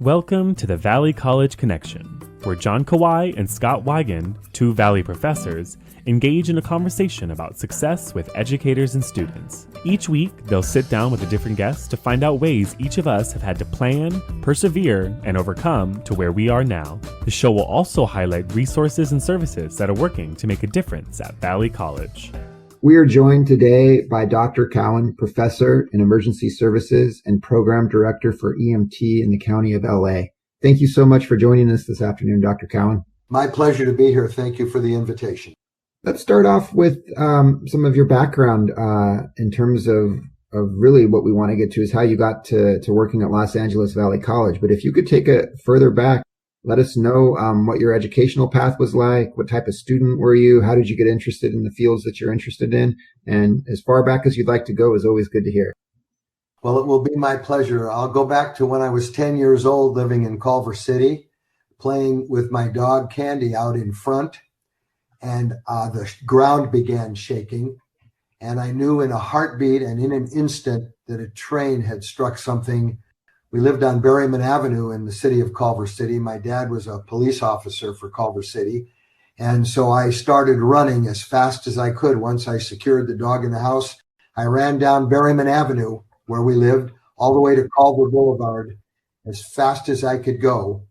Welcome to the Valley College Connection, where John Kawai and Scott Wigan, two Valley professors, engage in a conversation about success with educators and students. Each week, they'll sit down with a different guest to find out ways each of us have had to plan, persevere, and overcome to where we are now. The show will also highlight resources and services that are working to make a difference at Valley College. We are joined today by Dr. Cowen, professor in emergency services and program director for EMT in the county of LA. Thank you so much for joining us this afternoon, Dr. Cowen. My pleasure to be here. Thank you for the invitation. Let's start off with some of your background in terms of really what we want to get to is how you got to working at Los Angeles Valley College. But if you could take it further back, let us know what your educational path was like. What type of student were you? How did you get interested in the fields that you're interested in? And as far back as you'd like to go is always good to hear. Well, it will be my pleasure. I'll go back to when I was 10 years old, living in Culver City, playing with my dog Candy out in front. And the ground began shaking. And I knew in a heartbeat and in an instant that a train had struck something. We lived on Berryman Avenue in the city of Culver City. My dad was a police officer for Culver City. And so I started running as fast as I could. Once I secured the dog in the house, I ran down Berryman Avenue, where we lived, all the way to Culver Boulevard as fast as I could go.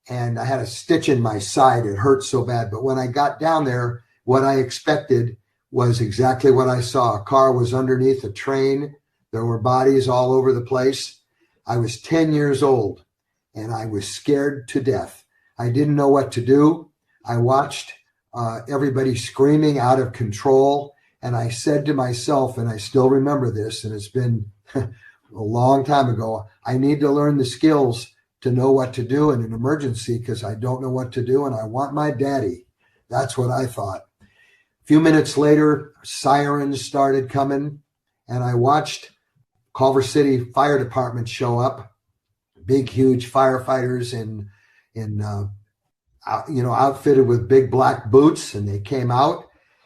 And I had a stitch in my side. It hurt so bad. But when I got down there, what I expected was exactly what I saw. A car was underneath a train. There were bodies all over the place. I was 10 years old and I was scared to death. I didn't know what to do. I watched everybody screaming out of control. And I said to myself, and I still remember this, and it's been a long time ago, I need to learn the skills to know what to do in an emergency because I don't know what to do and I want my daddy. That's what I thought. A few minutes later, sirens started coming and I watched Culver City Fire Department show up, big, huge firefighters outfitted with big black boots, and they came out.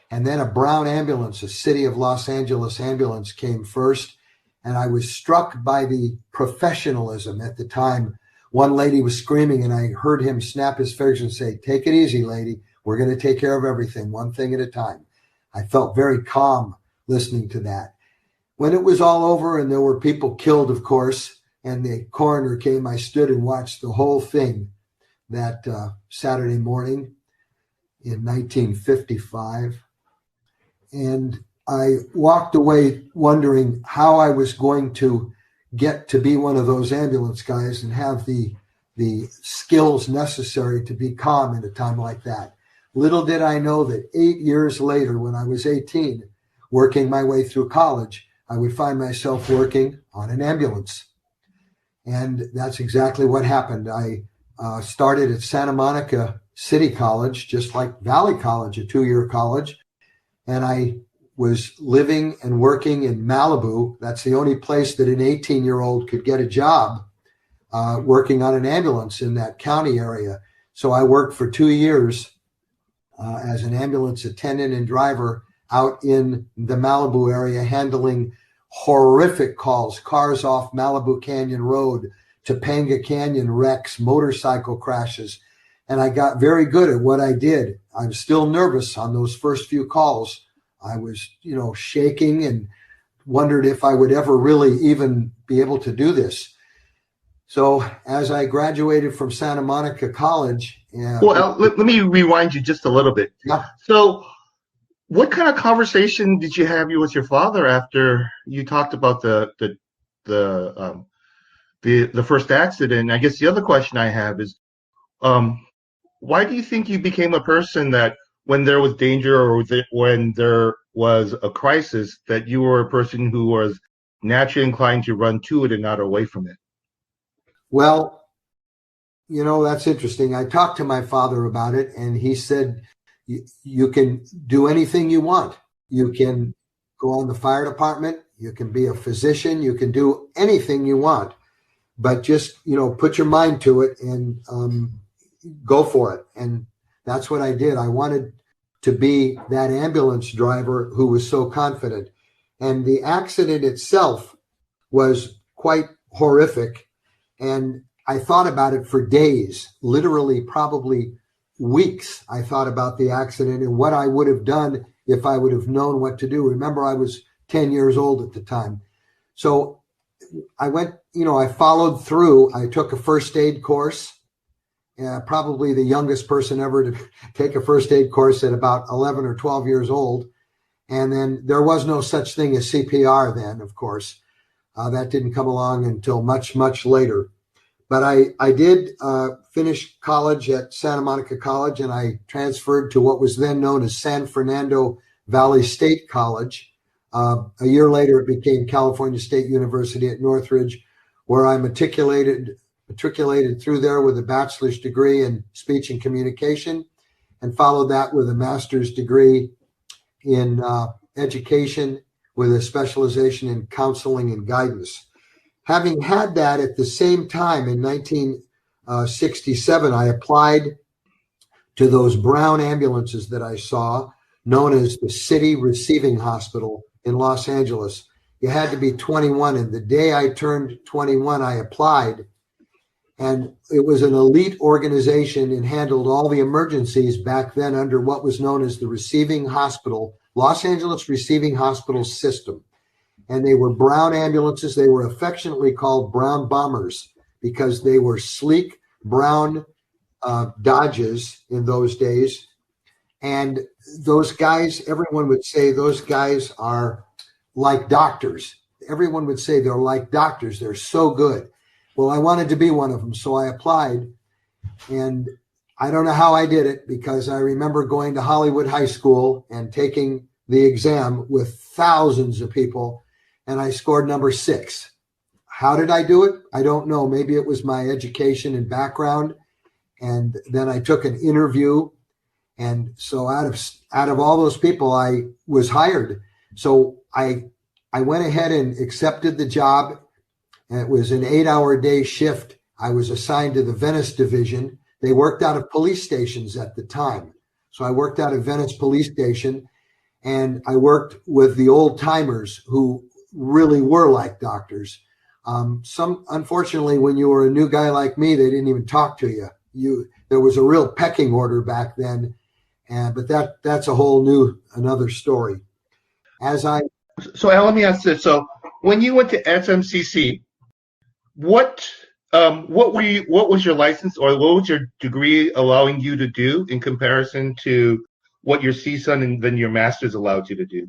And then a brown ambulance, a City of Los Angeles ambulance, came first. And I was struck by the professionalism at the time. One lady was screaming, and I heard him snap his fingers and say, "Take it easy, lady. We're going to take care of everything, one thing at a time." I felt very calm listening to that. When it was all over and there were people killed, of course, and the coroner came, I stood and watched the whole thing that Saturday morning in 1955. And I walked away wondering how I was going to get to be one of those ambulance guys and have the skills necessary to be calm in a time like that. Little did I know that 8 years later, when I was 18, working my way through college, I would find myself working on an ambulance. And that's exactly what happened. I started at Santa Monica City College, just like Valley College, a 2-year college. And I was living and working in Malibu. That's the only place that an 18-year-old could get a job working on an ambulance in that county area. So I worked for 2 years as an ambulance attendant and driver out in the Malibu area, handling horrific calls, cars off Malibu Canyon Road, Topanga Canyon wrecks, motorcycle crashes. And I got very good at what I did. I was still nervous on those first few calls. I was, shaking and wondered if I would ever really even be able to do this. So as I graduated from Santa Monica College. Let me rewind you just a little bit. Yeah. So what kind of conversation did you have with your father after you talked about the first accident? I guess the other question I have is, why do you think you became a person that when there was danger or when there was a crisis, that you were a person who was naturally inclined to run to it and not away from it? Well, that's interesting. I talked to my father about it, and he said, you can do anything you want. You can go on the fire department. You can be a physician. You can do anything you want, but just, put your mind to it and go for it. And that's what I did. I wanted to be that ambulance driver who was so confident. And the accident itself was quite horrific. And I thought about it for days, literally probably weeks. I thought about the accident and what I would have done if I would have known what to do. Remember, I was 10 years old at the time. So I went, I followed through. I took a first aid course, probably the youngest person ever to take a first aid course at about 11 or 12 years old. And then there was no such thing as CPR then, of course. That didn't come along until much, much later. But I did finish college at Santa Monica College, and I transferred to what was then known as San Fernando Valley State College. A year later, it became California State University at Northridge, where I matriculated through there with a bachelor's degree in speech and communication, and followed that with a master's degree in education with a specialization in counseling and guidance. Having had that at the same time in 1967, I applied to those brown ambulances that I saw, known as the City Receiving Hospital in Los Angeles. You had to be 21, and the day I turned 21, I applied. And it was an elite organization and handled all the emergencies back then under what was known as the Receiving Hospital, Los Angeles Receiving Hospital System. And they were brown ambulances. They were affectionately called brown bombers because they were sleek brown Dodges in those days. And those guys, everyone would say those guys are like doctors. Everyone would say they're like doctors. They're so good. Well, I wanted to be one of them, so I applied. And I don't know how I did it, because I remember going to Hollywood High School and taking the exam with thousands of people, and I scored number 6. How did I do it? I don't know. Maybe it was my education and background. And then I took an interview. And so out of all those people, I was hired. So I went ahead and accepted the job. And it was an 8-hour day shift. I was assigned to the Venice division. They worked out of police stations at the time. So I worked out of Venice police station, and I worked with the old timers who really were like doctors. Unfortunately, when you were a new guy like me, they didn't even talk to you. There was a real pecking order back then. But that's a whole another story. So Al, let me ask this. So when you went to SMCC, what was your license, or what was your degree allowing you to do in comparison to what your CSUN and then your master's allowed you to do?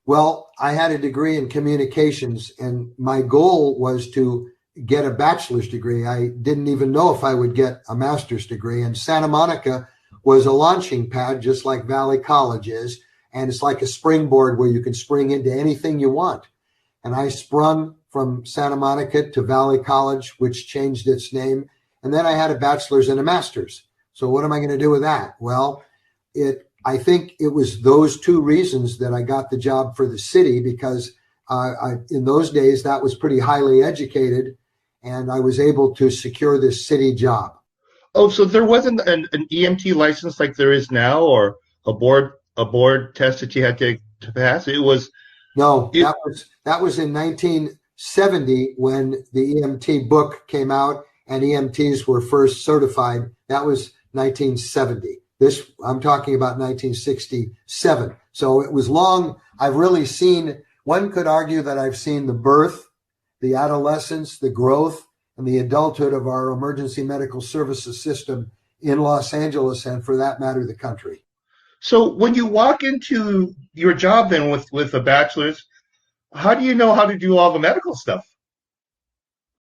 Well, I had a degree in communications, and my goal was to get a bachelor's degree. I didn't even know if I would get a master's degree. And Santa Monica was a launching pad, just like Valley College is. And it's like a springboard where you can spring into anything you want. And I sprung from Santa Monica to Valley College, which changed its name. And then I had a bachelor's and a master's. So what am I going to do with that? Well, I think it was those two reasons that I got the job for the city, because in those days, that was pretty highly educated, and I was able to secure this city job. Oh, so there wasn't an EMT license like there is now, or a board test that you had to pass? It was no. That was in 1970 when the EMT book came out and EMTs were first certified. That was 1970. I'm talking about 1967. So it was long. I've really seen. One could argue that I've seen the birth, the adolescence, the growth, and the adulthood of our emergency medical services system in Los Angeles, and for that matter, the country. So when you walk into your job then with a bachelor's, how do you know how to do all the medical stuff?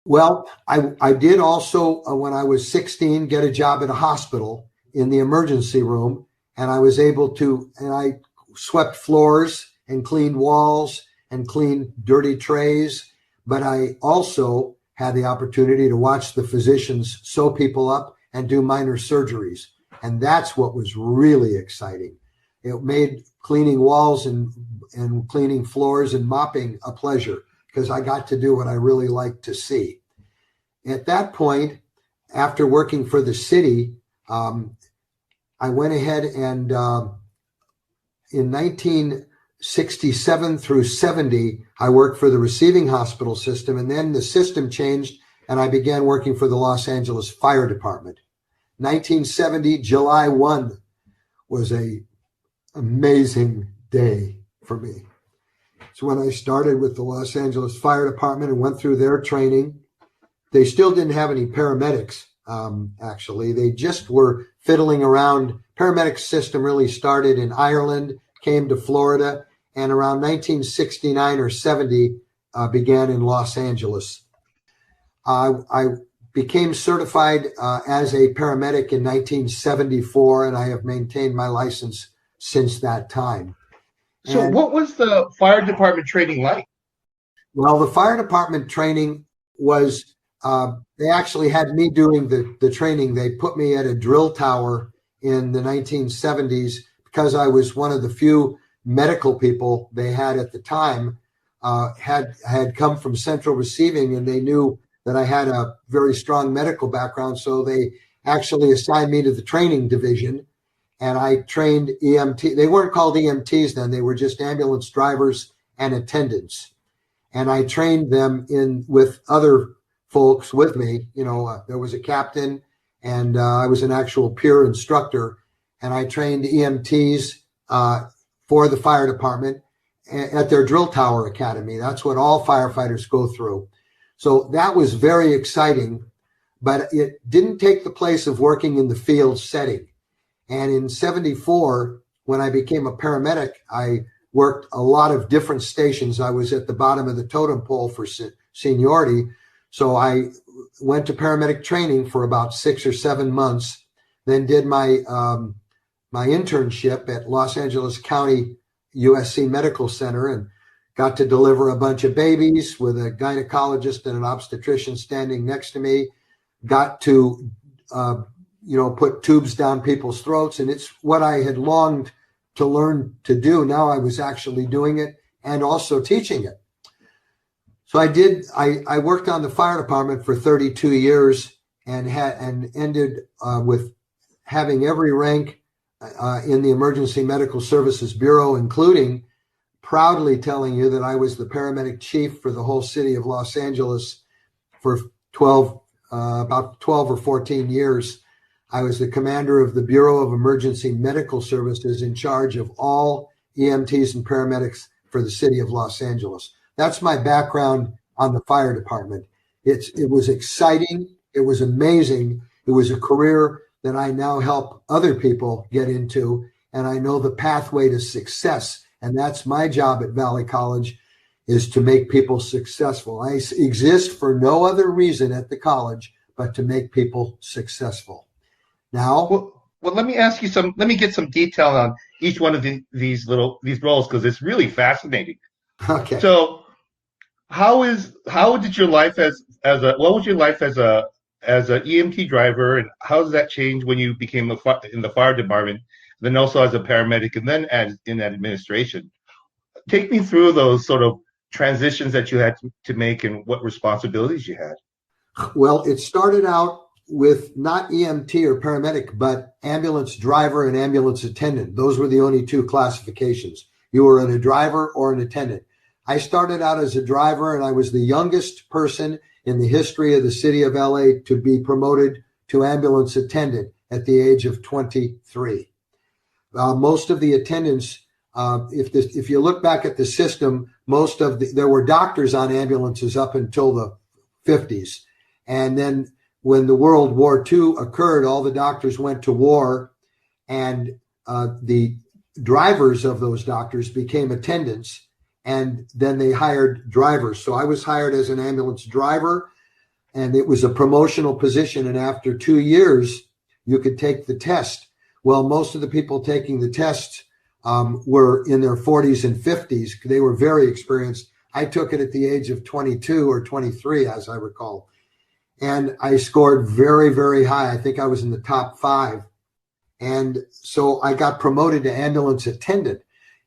Well, I did also, when I was 16, get a job at a hospital in the emergency room, and I was able to, and I swept floors and cleaned walls and cleaned dirty trays, but I also had the opportunity to watch the physicians sew people up and do minor surgeries. And that's what was really exciting. It made cleaning walls and cleaning floors and mopping a pleasure, because I got to do what I really liked to see. At that point, after working for the city, I went ahead and in 1967 through 70, I worked for the receiving hospital system, and then the system changed and I began working for the Los Angeles Fire Department. 1970, July 1 was a amazing day for me. So when I started with the Los Angeles Fire Department and went through their training, they still didn't have any paramedics, actually. They just were fiddling around. Paramedic system really started in Ireland, came to Florida, and around 1969 or 70 began in Los Angeles. I became certified as a paramedic in 1974, and I have maintained my license since that time. So And, what was the fire department training like? well, the fire department training was, they actually had me doing the training. They put me at a drill tower in the 1970s because I was one of the few medical people they had at the time, had come from central receiving, and they knew that I had a very strong medical background. So they actually assigned me to the training division, and I trained EMT. They weren't called EMTs then. They were just ambulance drivers and attendants. And I trained them with other folks with me. There was a captain, and I was an actual peer instructor, and I trained EMTs for the fire department at their drill tower academy. That's what all firefighters go through. So that was very exciting, but it didn't take the place of working in the field setting. And in 74, when I became a paramedic, I worked a lot of different stations. I was at the bottom of the totem pole for seniority. So I went to paramedic training for about 6 or 7 months, then did my internship at Los Angeles County USC Medical Center, and got to deliver a bunch of babies with a gynecologist and an obstetrician standing next to me. Got to, put tubes down people's throats. And it's what I had longed to learn to do. Now I was actually doing it and also teaching it. So I worked on the fire department for 32 years and ended with having every rank in the Emergency Medical Services Bureau, including proudly telling you that I was the paramedic chief for the whole city of Los Angeles for about 12 or 14 years. I was the commander of the Bureau of Emergency Medical Services, in charge of all EMTs and paramedics for the city of Los Angeles. That's my background on the fire department. It was exciting. It was amazing. It was a career that I now help other people get into, and I know the pathway to success. And that's my job at Valley College, is to make people successful. I exist for no other reason at the college but to make people successful. Now, well, let me ask you let me get some detail on each one of these roles, because it's really fascinating. okay. So what was your life as a EMT driver, and how does that change when you became in the fire department, then also as a paramedic, and then in administration? Take me through those sort of transitions that you had to make and what responsibilities you had. Well, it started out with not EMT or paramedic, but ambulance driver and ambulance attendant. Those were the only two classifications. You were a driver or an attendant. I started out as a driver, and I was the youngest person in the history of the city of LA to be promoted to ambulance attendant at the age of 23. Most of the attendants, if you look back at the system, there were doctors on ambulances up until the 50s. And then when the World War II occurred, all the doctors went to war, and the drivers of those doctors became attendants, and then they hired drivers. So I was hired as an ambulance driver, and it was a promotional position. And after 2 years, you could take the test. Well, most of the people taking the test were in their 40s and 50s. They were very experienced. I took it at the age of 22 or 23, as I recall. And I scored very, very high. I think I was in the top 5. And so I got promoted to ambulance attendant.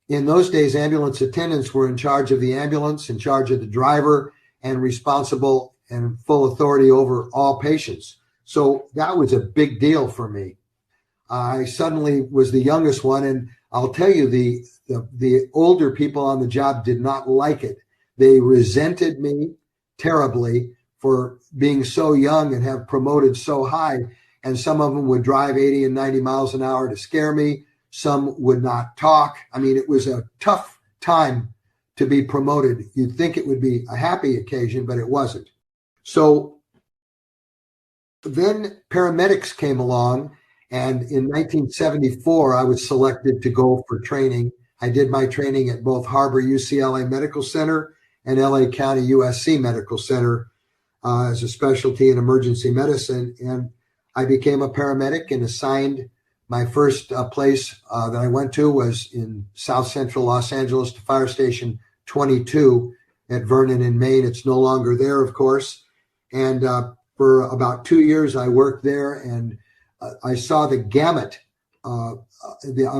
In those days, ambulance attendants were in charge of the ambulance, in charge of the driver, and responsible and full authority over all patients. So that was a big deal for me. I suddenly was the youngest one, and I'll tell you, the older people on the job did not like it. They resented me terribly for being so young and have promoted so high. And some of them would drive 80 and 90 miles an hour to scare me. Some would not talk. I mean, it was a tough time to be promoted. You'd think it would be a happy occasion, but it wasn't. So then paramedics came along, and in 1974, I was selected to go for training. I did my training at both Harbor UCLA Medical Center and LA County USC Medical Center as a specialty in emergency medicine. And I became a paramedic and assigned my first place that I went to was in South Central Los Angeles to Fire Station 22 at Vernon in Maine. It's no longer there, of course. And for about 2 years, I worked there, and I saw the gamut, a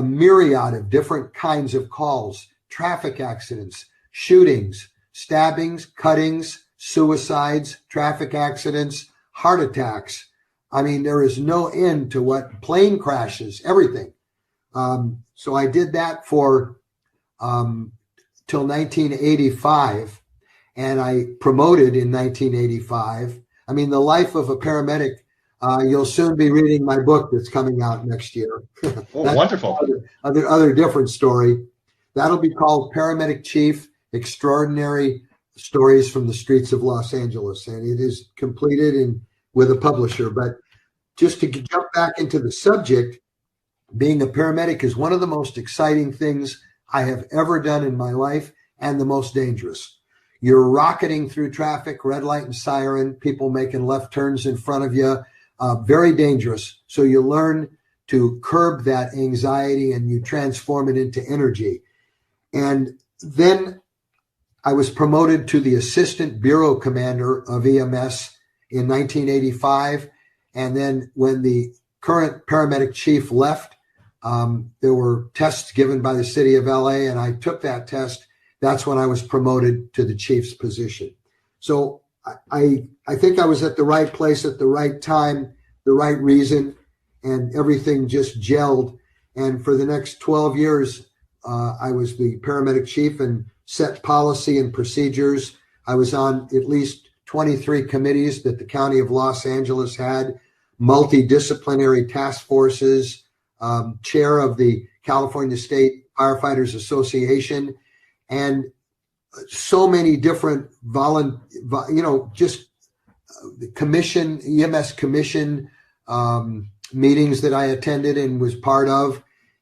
myriad of different kinds of calls, traffic accidents, shootings, stabbings, cuttings, suicides, traffic accidents, heart attacks. I mean, there is no end to what plane crashes, everything. So I did that for till 1985, and I promoted in 1985. I mean, the life of a paramedic. You'll soon be reading my book that's coming out next year. Oh, wonderful. Other different story. That'll be called Paramedic Chief: Extraordinary Stories from the Streets of Los Angeles, and it is completed with a publisher. But just to jump back into the subject, being a paramedic is one of the most exciting things I have ever done in my life, and the most dangerous. You're rocketing through traffic, red light and siren, people making left turns in front of you, very dangerous. So you learn to curb that anxiety and you transform it into energy. And then I was promoted to the Assistant Bureau Commander of EMS in 1985. And then when the current paramedic chief left, there were tests given by the city of LA, and I took that test. That's when I was promoted to the chief's position. So I think I was at the right place at the right time, the right reason, and everything just gelled. And for the next 12 years, I was the paramedic chief and set policy and procedures. I was on at least 23 committees that the County of Los Angeles had, multidisciplinary task forces, chair of the California State Firefighters Association, and so many different commission, EMS commission meetings that I attended and was part of,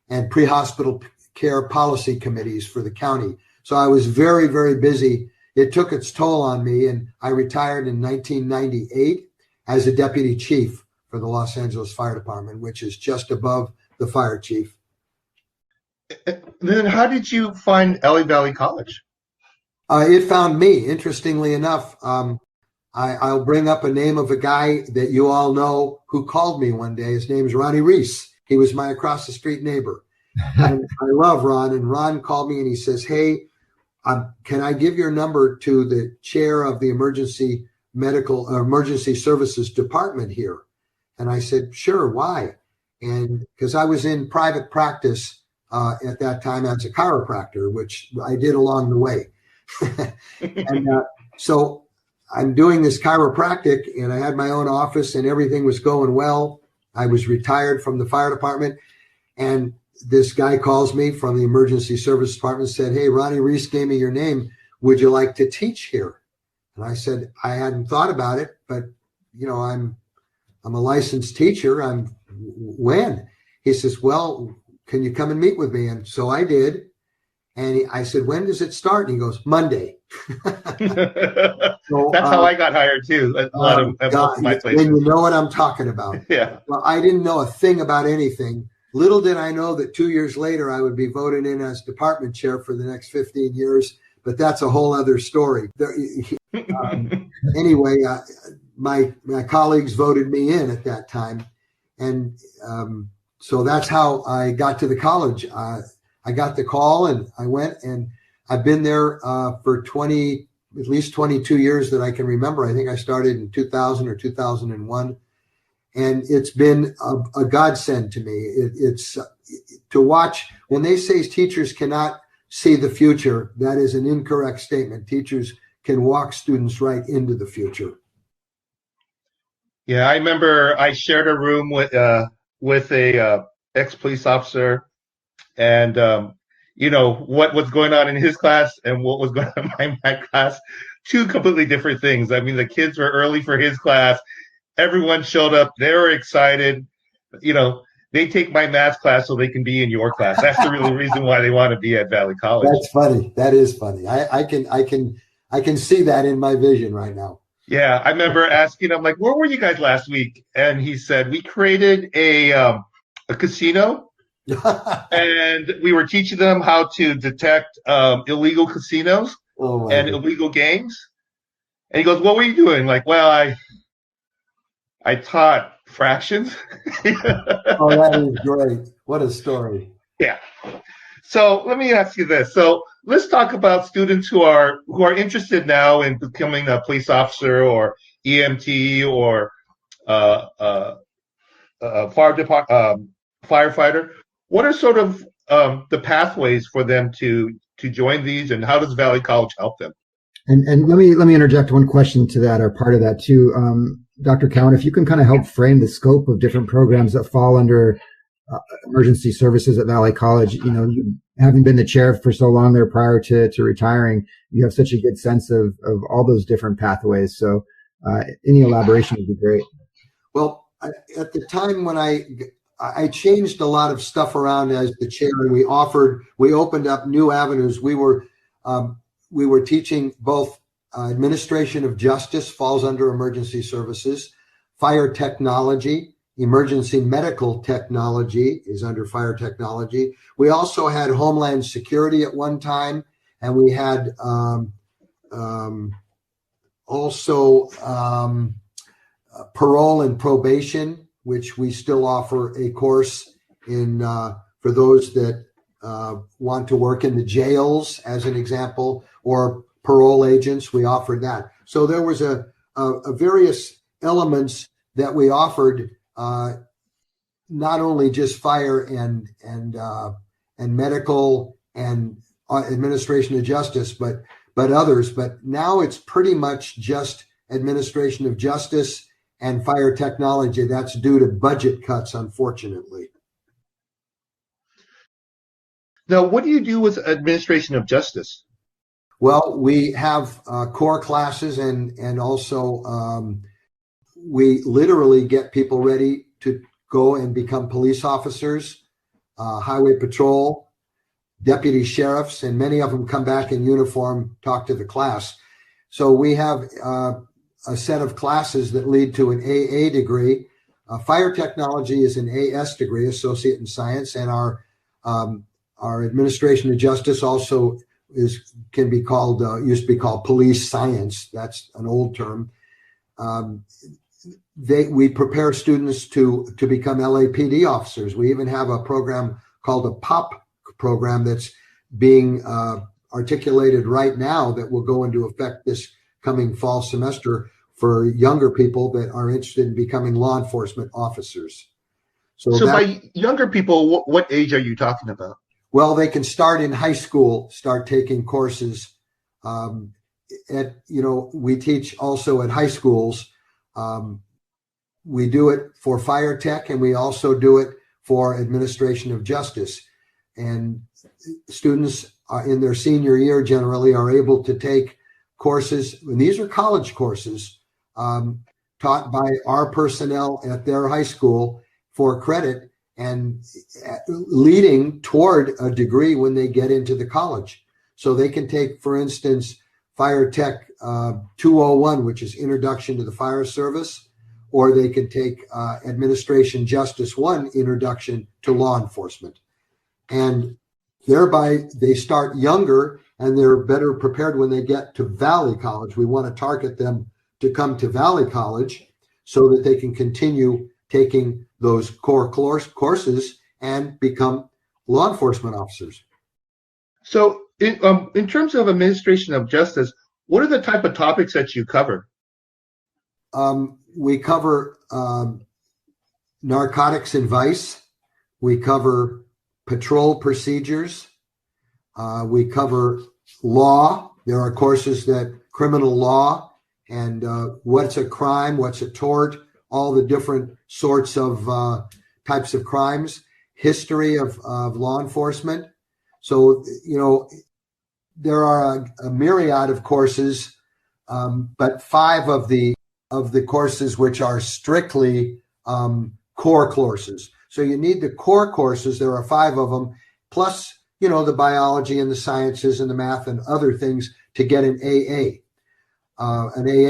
and pre-hospital care policy committees for the county. So I was very, very busy. It took its toll on me, and I retired in 1998 as a deputy chief for the Los Angeles Fire Department, which is just above the fire chief. Then how did you find LA Valley College? It found me, interestingly enough. I'll bring up a name of a guy that you all know who called me one day. His name's Ronnie Reese. He was my across the street neighbor. And I love Ron. And Ron called me and he says, "Hey, can I give your number to the chair of the emergency services department here?" And I said, "Sure, why?" And because I was in private practice at that time as a chiropractor, which I did along the way. And so I'm doing this chiropractic, and I had my own office and everything was going well. I was retired from the fire department, and this guy calls me from the emergency service department and said, "Hey, Ronnie Reese gave me your name. Would you like to teach here?" And I said, I hadn't thought about it, but I'm a licensed teacher. When? He says, "Well, can you come and meet with me?" And so I did. And I said, "When does it start?" And he goes, "Monday." So, that's how I got hired too. A lot of my places. And you know what I'm talking about. Yeah. Well, I didn't know a thing about anything. Little did I know that 2 years later I would be voted in as department chair for the next 15 years. But that's a whole other story. Anyway, my colleagues voted me in at that time. And so that's how I got to the college. I got the call and I went, and I've been there for at least 22 years that I can remember. I think I started in 2000 or 2001. And it's been a godsend to me. It's to watch. When they say teachers cannot see the future, that is an incorrect statement. Teachers can walk students right into the future. Yeah, I remember I shared a room with a ex-police officer, and what was going on in his class and what was going on in my class, two completely different things. I mean, the kids were early for his class. Everyone showed up. They were excited. You know, they take my math class so they can be in your class. That's the real reason why they want to be at Valley College. That's funny. That is funny. I can see that in my vision right now. Yeah, I remember asking him, like, where were you guys last week? And he said, we created a casino, and we were teaching them how to detect illegal casinos and illegal games. And he goes, what were you doing? Like, well, I taught fractions. Oh, that is great. What a story. Yeah. So let me ask you this. So let's talk about students who are interested now in becoming a police officer or EMT or firefighter. What are sort of the pathways for them to join these, and how does Valley College help them? And let me interject one question to that, or part of that too. Dr. Cowen, if you can kind of help frame the scope of different programs that fall under emergency services at Valley College. You, having been the chair for so long there prior to retiring, you have such a good sense of all those different pathways. So any elaboration would be great. Well, at the time when I changed a lot of stuff around as the chair, and we opened up new avenues. We were teaching both administration of justice, falls under emergency services, fire technology, emergency medical technology is under fire technology. We also had Homeland Security at one time, and we had parole and probation, which we still offer a course in for those that want to work in the jails, as an example, or parole agents. We offered that. So there was a various elements that we offered. Not only just fire and medical and administration of justice, but others. But now it's pretty much just administration of justice and fire technology. That's due to budget cuts, unfortunately. Now, what do you do with administration of justice? Well, we have core classes, and also we literally get people ready to go and become police officers, highway patrol, deputy sheriffs, and many of them come back in uniform, talk to the class. So we have a set of classes that lead to an AA degree. Fire technology is an AS degree, Associate in Science, and our administration of justice also can be called, used to be called police science. That's an old term. We prepare students to become LAPD officers. We even have a program called a POP program that's being articulated right now that will go into effect this coming fall semester for younger people that are interested in becoming law enforcement officers. So by younger people, what age are you talking about? Well, they can start in high school, start taking courses. We teach also at high schools. We do it for fire tech, and we also do it for administration of justice. And students in their senior year generally are able to take courses, and these are college courses taught by our personnel at their high school for credit, and leading toward a degree when they get into the college. So they can take, for instance, Fire Tech 201, which is Introduction to the Fire Service, or they could take Administration Justice 1, Introduction to Law Enforcement. And thereby they start younger and they're better prepared when they get to Valley College. We want to target them to come to Valley College so that they can continue taking those core courses and become law enforcement officers. So in terms of administration of justice, what are the type of topics that you cover? We cover narcotics and vice. We cover patrol procedures. We cover law. There are courses that criminal law and what's a crime, what's a tort, all the different sorts of types of crimes, history of law enforcement. So, there are a myriad of courses, but 5 of the courses which are strictly core courses. So you need the core courses. There are 5 of them, plus, the biology and the sciences and the math and other things to get an AA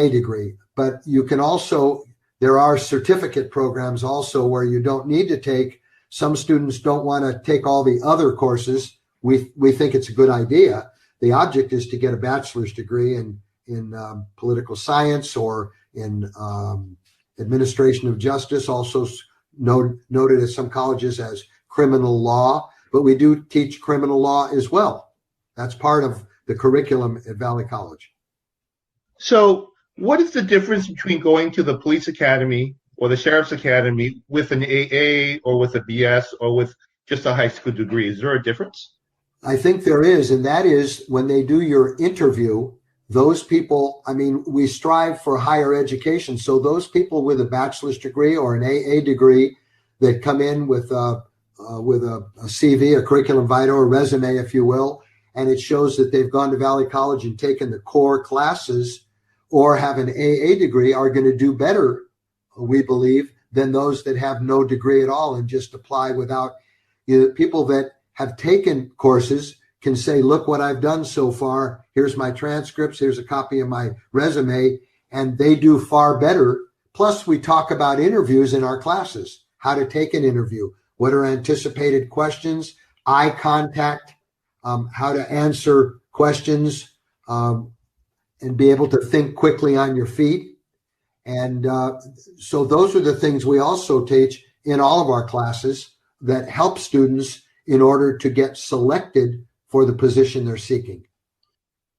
degree. But you can also, there are certificate programs also where you don't need to take, some students don't want to take all the other courses. We think it's a good idea. The object is to get a bachelor's degree in political science or in administration of justice, also noted at some colleges as criminal law, but we do teach criminal law as well. That's part of the curriculum at Valley College. So what is the difference between going to the police academy or the sheriff's academy with an AA or with a BS or with just a high school degree? Is there a difference? I think there is, and that is when they do your interview, those people, we strive for higher education. So those people with a bachelor's degree or an AA degree that come in with a CV, a curriculum vitae, or resume, if you will, and it shows that they've gone to Valley College and taken the core classes or have an AA degree are going to do better, we believe, than those that have no degree at all and just apply without. People that have taken courses can say, look what I've done so far. Here's my transcripts. Here's a copy of my resume. And they do far better. Plus, we talk about interviews in our classes, how to take an interview, what are anticipated questions, eye contact, how to answer questions, and be able to think quickly on your feet. And so those are the things we also teach in all of our classes that help students in order to get selected for the position they're seeking.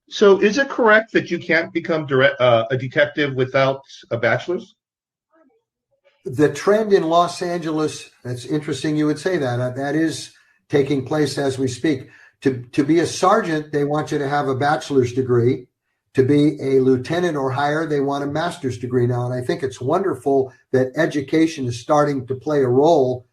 So is it correct that you can't become a detective without a bachelor's? The trend in Los Angeles, that's interesting you would say that. That is taking place as we speak. To be a sergeant, they want you to have a bachelor's degree. To be a lieutenant or higher, they want a master's degree now. And I think it's wonderful that education is starting to play a role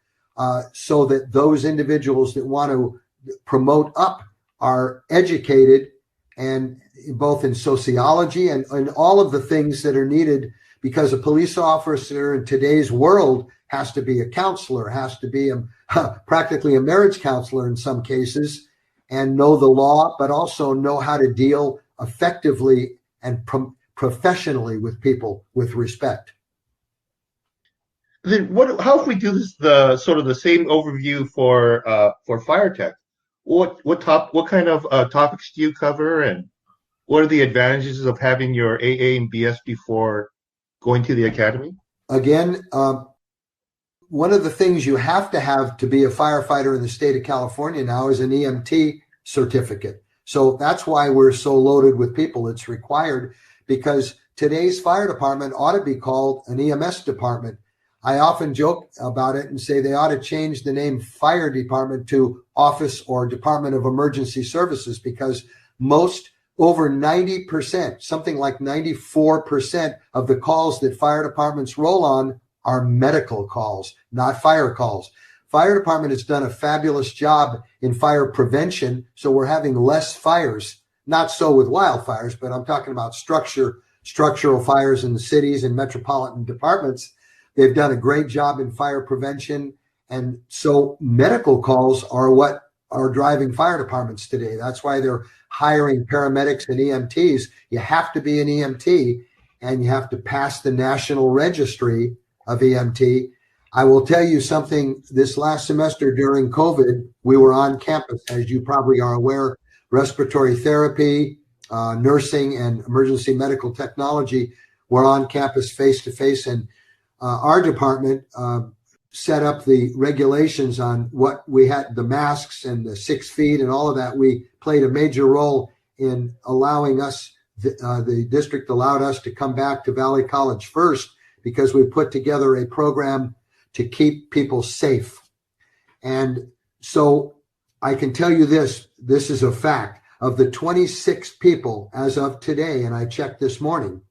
so that those individuals that want to promote up are educated, and both in sociology and all of the things that are needed, because a police officer in today's world has to be a counselor, has to be practically a marriage counselor in some cases, and know the law, but also know how to deal effectively and professionally with people with respect. Then how if we do this, the sort of the same overview for fire tech? What kind of topics do you cover, and what are the advantages of having your AA and BS before going to the academy? Again, one of the things you have to be a firefighter in the state of California now is an EMT certificate. So that's why we're so loaded with people. It's required because today's fire department ought to be called an EMS department. I often joke about it and say they ought to change the name fire department to Office or Department of Emergency Services, because over 90%, something like 94% of the calls that fire departments roll on are medical calls, not fire calls. Fire department has done a fabulous job in fire prevention, so we're having less fires. Not so with wildfires, but I'm talking about structural fires in the cities and metropolitan departments. They've done a great job in fire prevention. And so medical calls are what are driving fire departments today. That's why they're hiring paramedics and EMTs. You have to be an EMT, and you have to pass the national registry of EMT. I will tell you something. This last semester during COVID, we were on campus, as you probably are aware. Respiratory therapy, nursing, and emergency medical technology were on campus face-to-face, and our department set up the regulations on what we had, the masks and the 6 feet and all of that. We played a major role in allowing us, the district allowed us to come back to Valley College first, because we put together a program to keep people safe. And so I can tell you this is a fact. Of the 26 people as of today, and I checked this morning,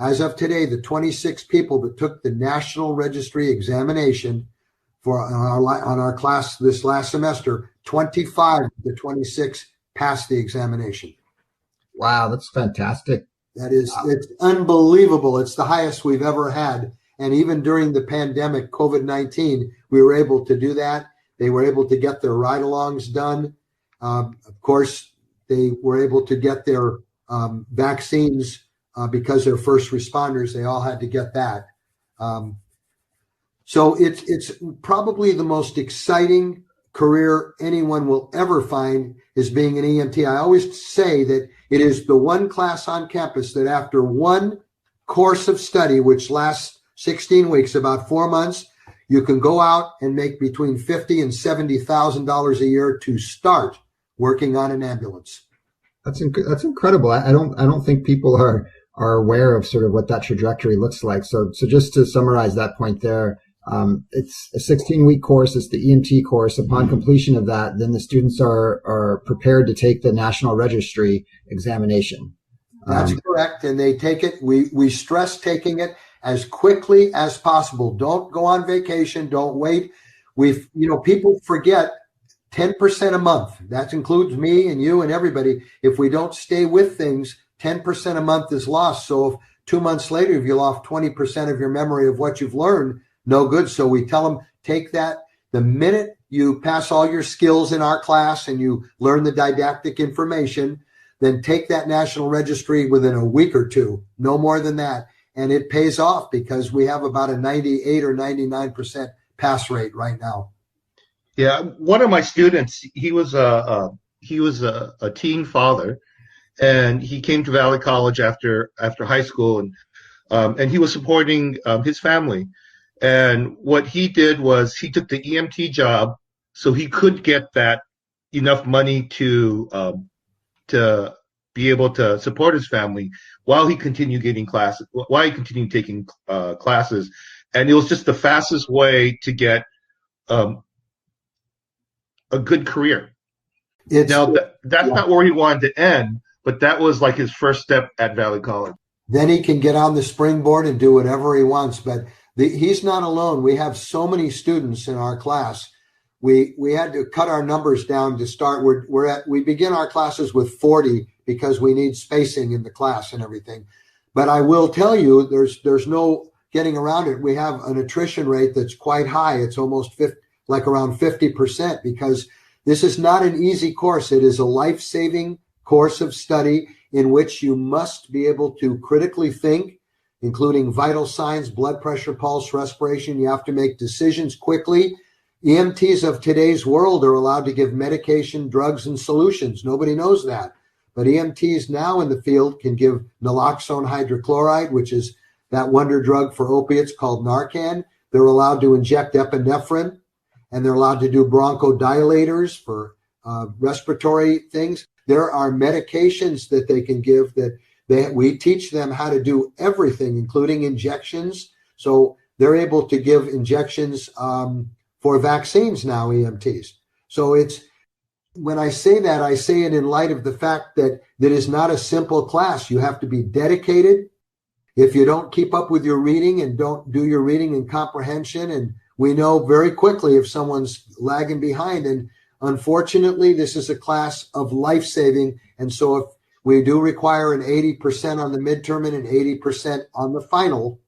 As of today, the 26 people that took the National Registry examination on our class this last semester, 25 of the 26 passed the examination. Wow, that's fantastic. It's unbelievable. It's the highest we've ever had. And even during the pandemic, COVID-19, we were able to do that. They were able to get their ride-alongs done. Of course, they were able to get their vaccines because they're first responders. They all had to get that. So it's probably the most exciting career anyone will ever find is being an EMT. I always say that it is the one class on campus that after one course of study, which lasts 16 weeks, about 4 months, you can go out and make between $50,000 and $70,000 a year to start working on an ambulance. That's incredible. I don't think people are aware of sort of what that trajectory looks like. So just to summarize that point there, it's a 16-week course. It's the EMT course. Upon completion of that, then the students are prepared to take the National Registry examination. That's correct. And they take it. We stress taking it as quickly as possible. Don't go on vacation. Don't wait. People forget 10% a month. That includes me and you and everybody. If we don't stay with things, 10% a month is lost. So if 2 months later, if you lost 20% of your memory of what you've learned, no good. So we tell them, take that the minute you pass all your skills in our class and you learn the didactic information, then take that National Registry within a week or two, no more than that. And it pays off because we have about a 98 or 99% pass rate right now. Yeah, one of my students, he was a teen father, and he came to Valley College after high school, and he was supporting his family. And what he did was he took the EMT job so he could get that enough money to be able to support his family while he continued taking classes. And it was just the fastest way to get a good career. That's not where he wanted to end, but that was like his first step at Valley College. Then he can get on the springboard and do whatever he wants. But he's not alone. We have so many students in our class. We had to cut our numbers down to start. We begin our classes with 40 because we need spacing in the class and everything. But I will tell you, there's no getting around it. We have an attrition rate that's quite high. It's almost around 50% because this is not an easy course. It is a life-saving course of study in which you must be able to critically think, including vital signs, blood pressure, pulse, respiration. You have to make decisions quickly. EMTs of today's world are allowed to give medication, drugs, and solutions. Nobody knows that. But EMTs now in the field can give naloxone hydrochloride, which is that wonder drug for opiates called Narcan. They're allowed to inject epinephrine, and they're allowed to do bronchodilators for respiratory things. There are medications that they can give we teach them how to do everything, including injections. So they're able to give injections for vaccines now, EMTs. So when I say that, I say it in light of the fact that is not a simple class. You have to be dedicated. If you don't keep up with your reading and don't do your reading and comprehension, and we know very quickly if someone's lagging behind. And unfortunately, this is a class of life-saving. And so if we do require an 80% on the midterm and an 80% on the final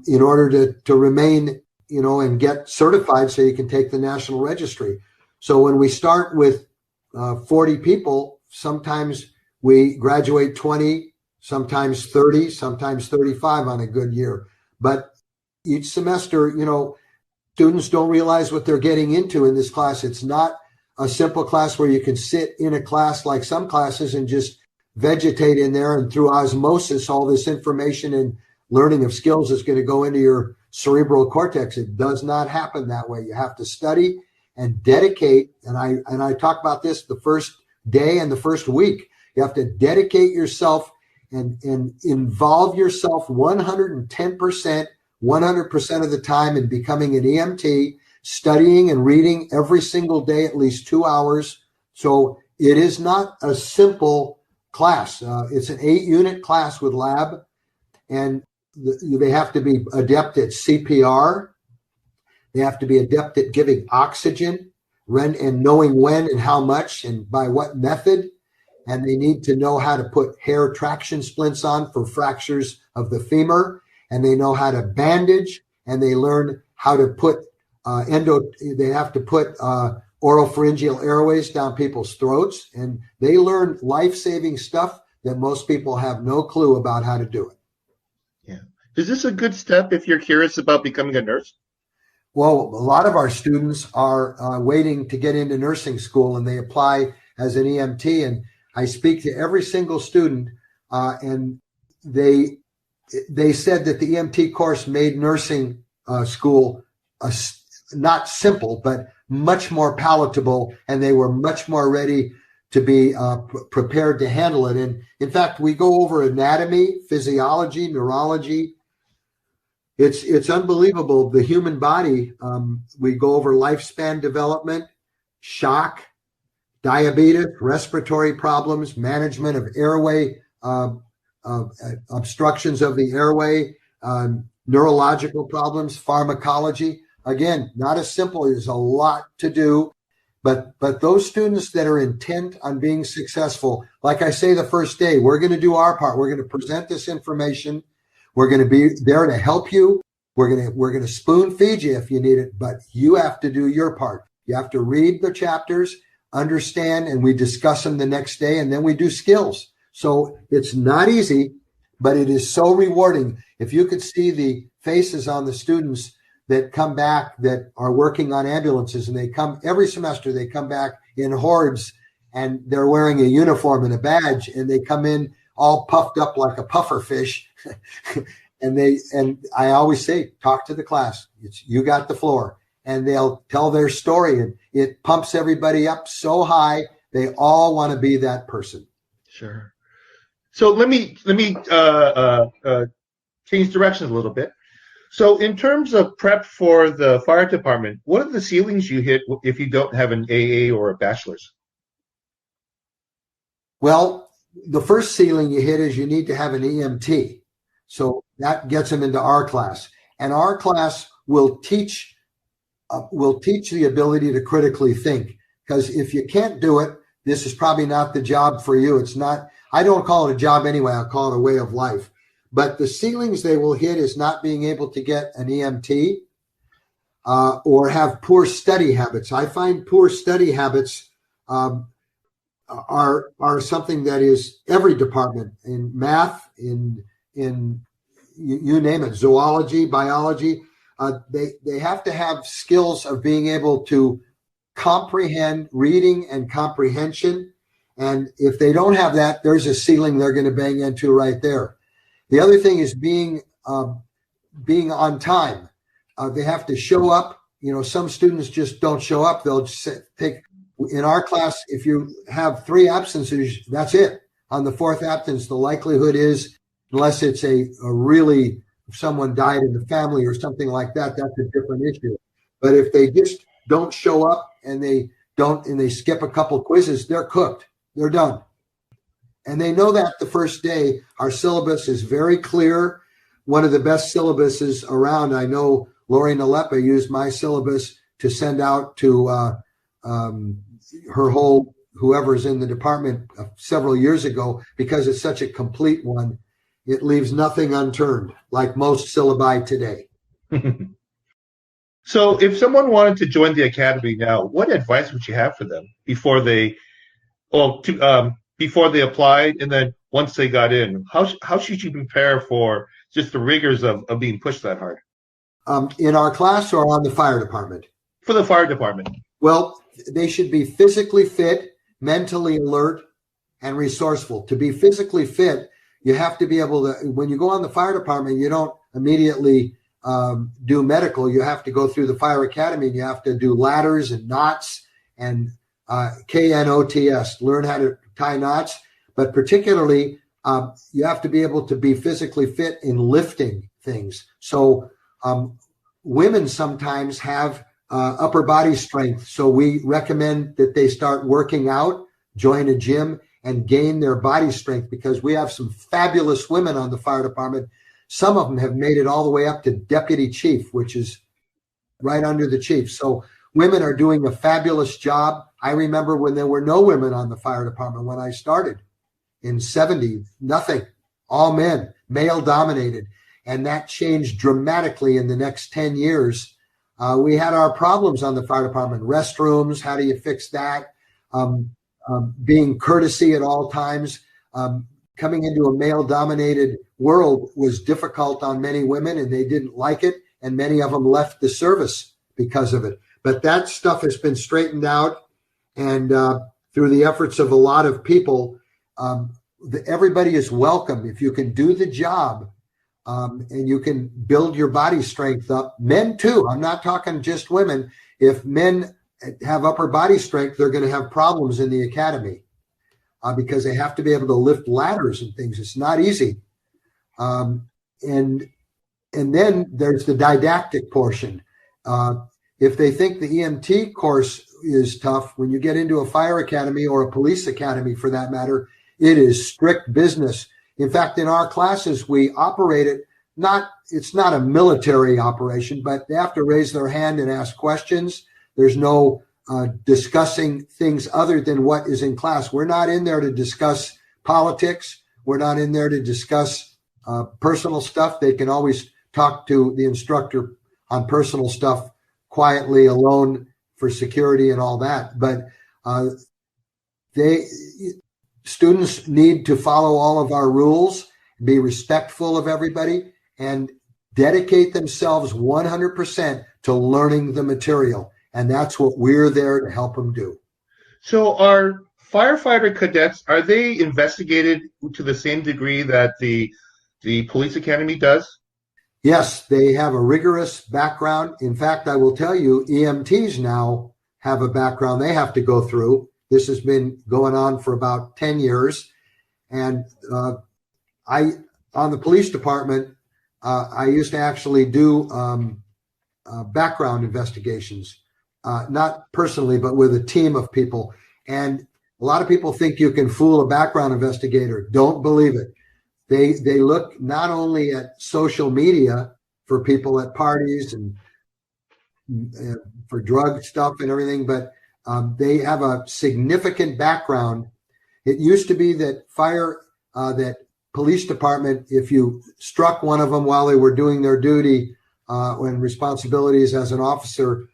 in order to remain, and get certified so you can take the National Registry. So when we start with 40 people, sometimes we graduate 20, sometimes 30, sometimes 35 on a good year. But each semester, students don't realize what they're getting into in this class. It's not a simple class where you can sit in a class like some classes and just vegetate in there, and through osmosis, all this information and learning of skills is going to go into your cerebral cortex. It does not happen that way. You have to study and dedicate. And I talk about this the first day and the first week. You have to dedicate yourself and involve yourself 110%, 100% of the time in becoming an EMT, studying and reading every single day, at least 2 hours. So it is not a simple class. It's an 8-unit class with lab. and they have to be adept at CPR. They have to be adept at giving oxygen and knowing when and how much and by what method. And they need to know how to put hair traction splints on for fractures of the femur. And they know how to bandage, and they learn how to put they have to put oropharyngeal airways down people's throats. And they learn life-saving stuff that most people have no clue about how to do it. Yeah. Is this a good step if you're curious about becoming a nurse? Well, a lot of our students are waiting to get into nursing school, and they apply as an EMT. And I speak to every single student, and they said that the EMT course made nursing school not simple, but much more palatable, and they were much more ready to be prepared to handle it. And in fact, we go over anatomy, physiology, neurology. It's unbelievable. The human body, we go over lifespan development, shock, diabetes, respiratory problems, management of airway, obstructions of the airway, neurological problems, pharmacology. Again, not as simple. There's a lot to do. But those students that are intent on being successful, like I say the first day, we're going to do our part. We're going to present this information. We're going to be there to help you. We're going to spoon feed you if you need it, but you have to do your part. You have to read the chapters, understand, and we discuss them the next day, and then we do skills. So it's not easy, but it is so rewarding. If you could see the faces on the students that come back that are working on ambulances, and they come every semester, they come back in hordes, and they're wearing a uniform and a badge, and they come in all puffed up like a puffer fish. and I always say, talk to the class. You got the floor, and they'll tell their story, and it pumps everybody up so high. They all want to be that person. Sure. So let me change directions a little bit. So in terms of prep for the fire department, what are the ceilings you hit if you don't have an AA or a bachelor's? Well, the first ceiling you hit is you need to have an EMT. So that gets them into our class. And our class will teach the ability to critically think. Because if you can't do it, this is probably not the job for you. It's not, I don't call it a job anyway. I call it a way of life. But the ceilings they will hit is not being able to get an EMT or have poor study habits. I find poor study habits are something that is every department in math, in you name it, zoology, biology. They have to have skills of being able to comprehend reading and comprehension. And if they don't have that, there's a ceiling they're going to bang into right there. The other thing is being on time. They have to show up. You know, some students just don't show up. They'll just take, in our class, if you have 3 absences, that's it. On the 4th absence, the likelihood is, unless it's a really, if someone died in the family or something like that, that's a different issue. But if they just don't show up and they skip a couple quizzes, they're cooked. They're done. And they know that the first day. Our syllabus is very clear. One of the best syllabuses around. I know Lori Nalepa used my syllabus to send out to her whole, whoever's in the department several years ago, because it's such a complete one. It leaves nothing unturned, like most syllabi today. So if someone wanted to join the academy now, what advice would you have for them before they applied, and then once they got in? How should you prepare for just the rigors of being pushed that hard? In our class or on the fire department? For the fire department. Well, they should be physically fit, mentally alert, and resourceful. To be physically fit, you have to be able to, when you go on the fire department, you don't immediately do medical. You have to go through the fire academy, and you have to do ladders and knots and KNOTS, learn how to tie knots. But particularly, you have to be able to be physically fit in lifting things. So women sometimes have upper body strength. So we recommend that they start working out, join a gym, and gain their body strength, because we have some fabulous women on the fire department. Some of them have made it all the way up to deputy chief, which is right under the chief. So women are doing a fabulous job. I remember when there were no women on the fire department when I started in 70, nothing, all men, male dominated. And that changed dramatically in the next 10 years. We had our problems on the fire department, restrooms, how do you fix that? Being courtesy at all times. Coming into a male-dominated world was difficult on many women, and they didn't like it, and many of them left the service because of it. But that stuff has been straightened out, and through the efforts of a lot of people, everybody is welcome. If you can do the job and you can build your body strength up, men too, I'm not talking just women. If men have upper body strength, they're going to have problems in the academy. Because they have to be able to lift ladders and things. It's not easy. And then there's the didactic portion. If they think the EMT course is tough, when you get into a fire academy or a police academy for that matter, it is strict business. In fact, in our classes, we operate it, it's not a military operation, but they have to raise their hand and ask questions. There's no discussing things other than what is in class. We're not in there to discuss politics. We're not in there to discuss personal stuff. They can always talk to the instructor on personal stuff quietly alone for security and all that. But students need to follow all of our rules, be respectful of everybody, and dedicate themselves 100% to learning the material. And that's what we're there to help them do. So are firefighter cadets, are they investigated to the same degree that the police academy does? Yes, they have a rigorous background. In fact, I will tell you, EMTs now have a background they have to go through. This has been going on for about 10 years. And on the police department, I used to actually do background investigations. Not personally, but with a team of people. And a lot of people think you can fool a background investigator. Don't believe it. They look not only at social media for people at parties and for drug stuff and everything, but they have a significant background. It used to be that that police department, if you struck one of them while they were doing their duty and responsibilities as an officer,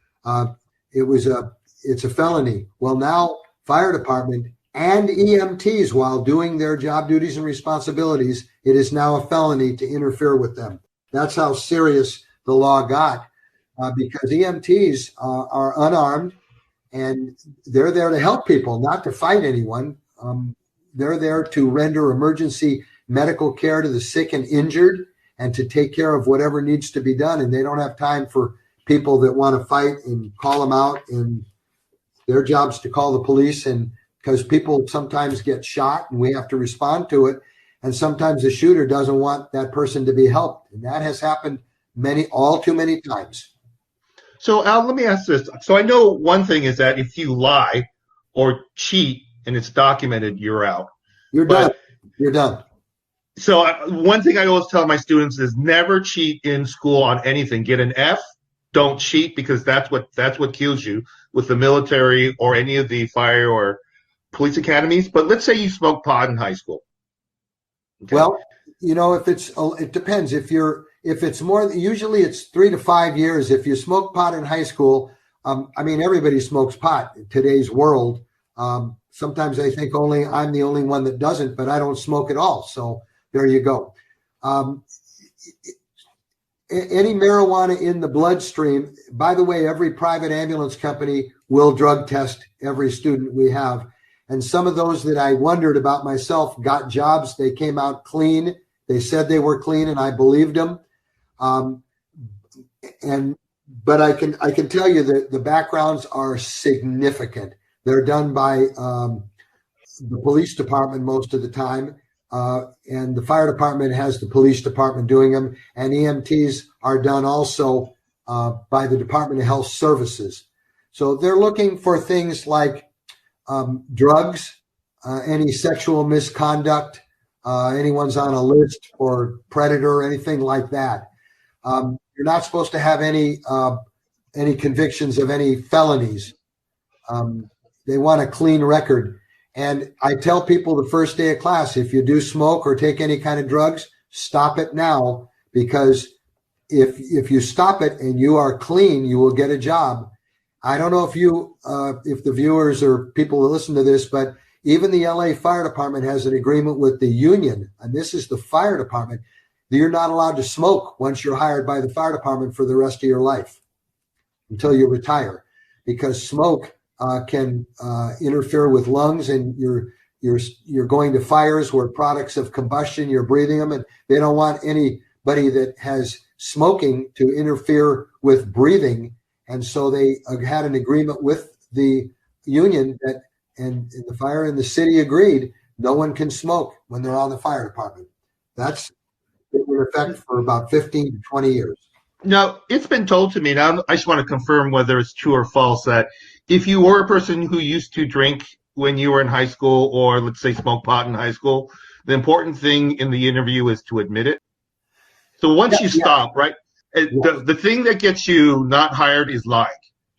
it's a felony. Well, now fire department and EMTs, while doing their job duties and responsibilities, it is now a felony to interfere with them. That's how serious the law got, because EMTs are unarmed and they're there to help people, not to fight anyone. They're there to render emergency medical care to the sick and injured and to take care of whatever needs to be done. And they don't have time for people that want to fight and call them out, and their job's to call the police. And because people sometimes get shot and we have to respond to it. And sometimes the shooter doesn't want that person to be helped. And that has happened all too many times. So Al, let me ask this. So I know one thing is that if you lie or cheat and it's documented, you're out. You're done. So one thing I always tell my students is never cheat in school on anything. Get an F. Don't cheat, because that's what kills you with the military or any of the fire or police academies. But let's say you smoke pot in high school. Okay. Well, it depends. If it's more, usually it's 3 to 5 years. If you smoke pot in high school, everybody smokes pot in today's world. Sometimes I think I'm the only one that doesn't, but I don't smoke at all. So there you go. Any marijuana in the bloodstream, by the way, every private ambulance company will drug test every student we have. And some of those that I wondered about myself got jobs. They came out clean. They said they were clean, and I believed them. But I can tell you that the backgrounds are significant. They're done by the police department most of the time. And the fire department has the police department doing them, and EMTs are done also by the Department of Health Services. So they're looking for things like drugs, any sexual misconduct, anyone's on a list for predator or anything like that. You're not supposed to have any convictions of any felonies. They want a clean record. And I tell people the first day of class, if you do smoke or take any kind of drugs, stop it now, because if you stop it and you are clean, you will get a job. I don't know if if the viewers or people who listen to this, but even the LA Fire Department has an agreement with the union, and this is the fire department. You're not allowed to smoke once you're hired by the fire department for the rest of your life until you retire, because smoke can interfere with lungs, and you're going to fires where products of combustion, you're breathing them, and they don't want anybody that has smoking to interfere with breathing. And so they had an agreement with the union that, and the fire in the city agreed, no one can smoke when they're on the fire department. That's been in effect for about 15 to 20 years. Now, it's been told to me, now I just want to confirm whether it's true or false, that if you were a person who used to drink when you were in high school, or let's say smoke pot in high school, the important thing in the interview is to admit it. So once you stop, right, the thing that gets you not hired is lying,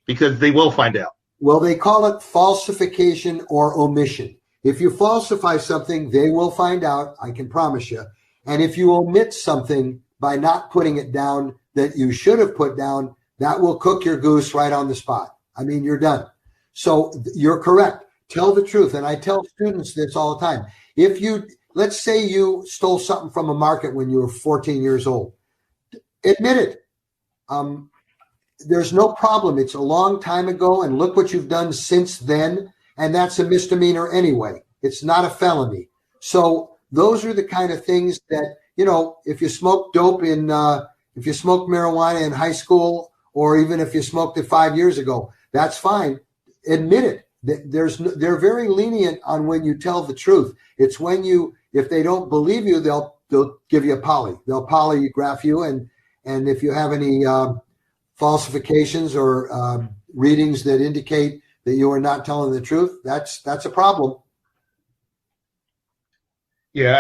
because they will find out. Well, they call it falsification or omission. If you falsify something, they will find out, I can promise you. And if you omit something by not putting it down that you should have put down, that will cook your goose right on the spot. I mean, you're done. So you're correct. Tell the truth. And I tell students this all the time. If let's say you stole something from a market when you were 14 years old, admit it. There's no problem. It's a long time ago, and look what you've done since then. And that's a misdemeanor anyway. It's not a felony. So those are the kind of things that, if you smoke dope if you smoke marijuana in high school, or even if you smoked it 5 years ago, that's fine. Admit it. They're very lenient on when you tell the truth. It's when if they don't believe you, they'll give you a poly. They'll polygraph you, and if you have any falsifications or readings that indicate that you are not telling the truth, that's a problem. Yeah,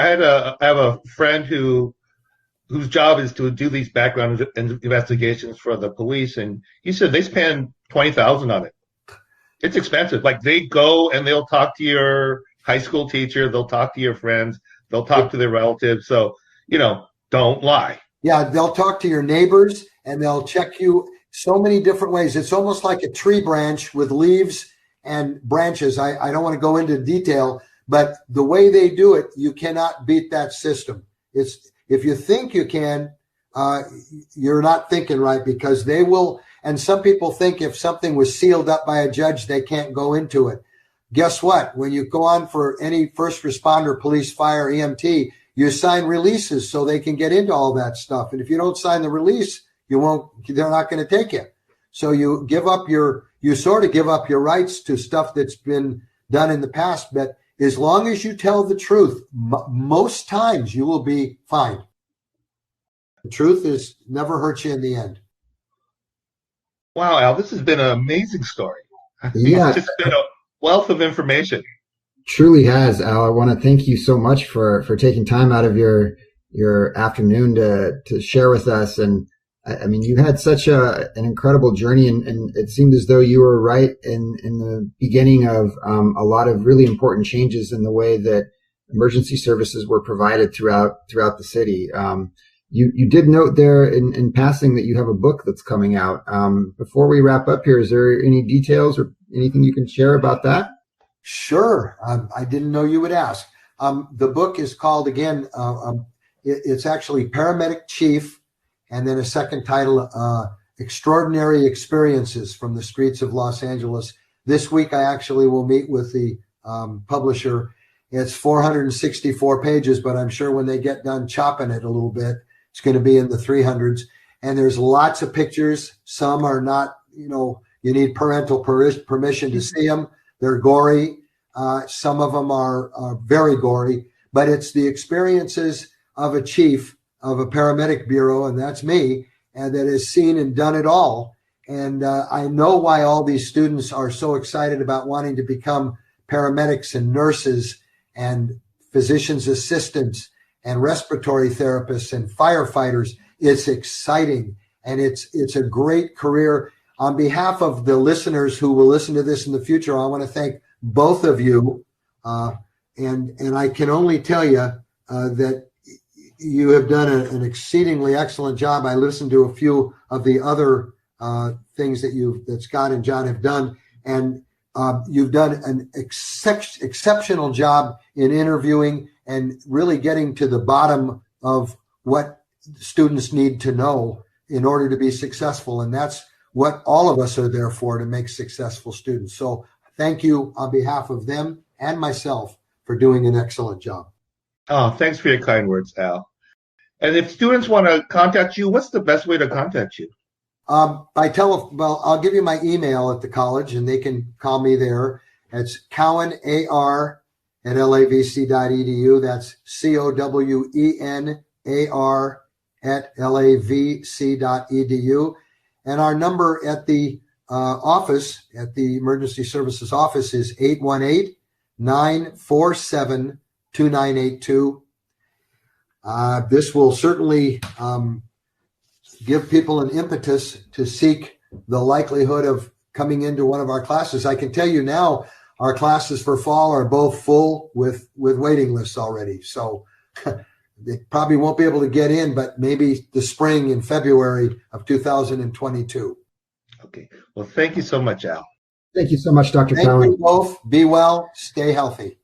I have a friend whose job is to do these background investigations for the police, and he said they spend $20,000 on it. It's expensive. Like, they go and they'll talk to your high school teacher, they'll talk to your friends, they'll talk to their relatives. So, don't lie. Yeah, they'll talk to your neighbors, and they'll check you so many different ways. It's almost like a tree branch with leaves and branches. I don't want to go into detail, but the way they do it, you cannot beat that system. If you think you can, you're not thinking right, because they will. And some people think if something was sealed up by a judge, they can't go into it. Guess what? When you go on for any first responder, police, fire, EMT, you sign releases so they can get into all that stuff. And if you don't sign the release, they're not going to take you. So you sort of give up your rights to stuff that's been done in the past. But as long as you tell the truth, most times you will be fine. The truth is never hurt you in the end. Wow, Al, this has been an amazing story. Yeah. It's just been a wealth of information. Truly has, Al. I want to thank you so much for taking time out of your afternoon to share with us. And I mean, you had such an incredible journey, and it seemed as though you were right in the beginning of a lot of really important changes in the way that emergency services were provided throughout the city. You did note there in passing that you have a book that's coming out. Before we wrap up here, is there any details or anything you can share about that? Sure. I didn't know you would ask. The book is called, again, it's actually Paramedic Chief, and then a second title, Extraordinary Experiences from the Streets of Los Angeles. This week, I actually will meet with the publisher. It's 464 pages, but I'm sure when they get done chopping it a little bit, it's going to be in the 300s. And there's lots of pictures. Some are not, you need parental permission to see them. They're gory. Some of them are very gory, but it's the experiences of a chief of a paramedic bureau, and that's me, and that has seen and done it all. And I know why all these students are so excited about wanting to become paramedics and nurses and physician's assistants and respiratory therapists and firefighters. It's exciting, and it's a great career. On behalf of the listeners who will listen to this in the future, I want to thank both of you. And I can only tell you that you have done an exceedingly excellent job. I listened to a few of the other things that Scott and John have done, and you've done an exceptional job in interviewing and really getting to the bottom of what students need to know in order to be successful. And that's what all of us are there for, to make successful students. So thank you on behalf of them and myself for doing an excellent job. Oh, thanks for your kind words, Al. And if students want to contact you, what's the best way to contact you? I'll give you my email at the college, and they can call me there. It's Cowen, AR, at LAVC.edu. That's COWENAR at LAVC.edu. And our number at the office, at the Emergency Services Office, is 818-947-2982. This will certainly give people an impetus to seek the likelihood of coming into one of our classes. I can tell you now, our classes for fall are both full with waiting lists already. So they probably won't be able to get in, but maybe the spring in February of 2022. Okay. Well, thank you so much, Al. Thank you so much, Dr. Cowen. Thank you both. Be well. Stay healthy.